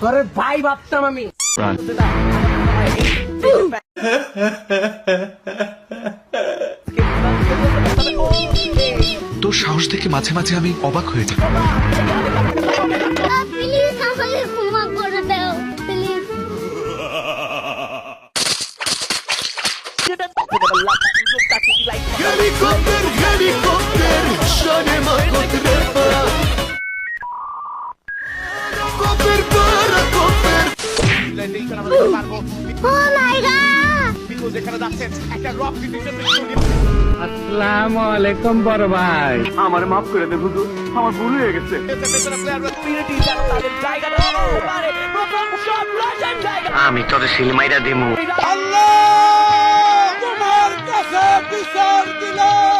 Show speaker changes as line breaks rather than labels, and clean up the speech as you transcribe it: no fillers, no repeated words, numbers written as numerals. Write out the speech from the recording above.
তোরে ভাই ভাবতাম আমি।
তোর সাহস দেখে মাঝে মাঝে আমি অবাক হয়ে যাই।
প্লিজ আমাকে ক্ষমা করে দাও please.
Helikopter, helikopter, şane makotrer para. Koper para koper.
Oh my God,
আসসালামু আলাইকুম বড় ভাই।
আমার মাফ করে দে হুজুর, আমার ভুল হয়ে গেছে।
আমি তোর সিলমাইরা দিমু।
Allah! Kumar kasa pisar dilar.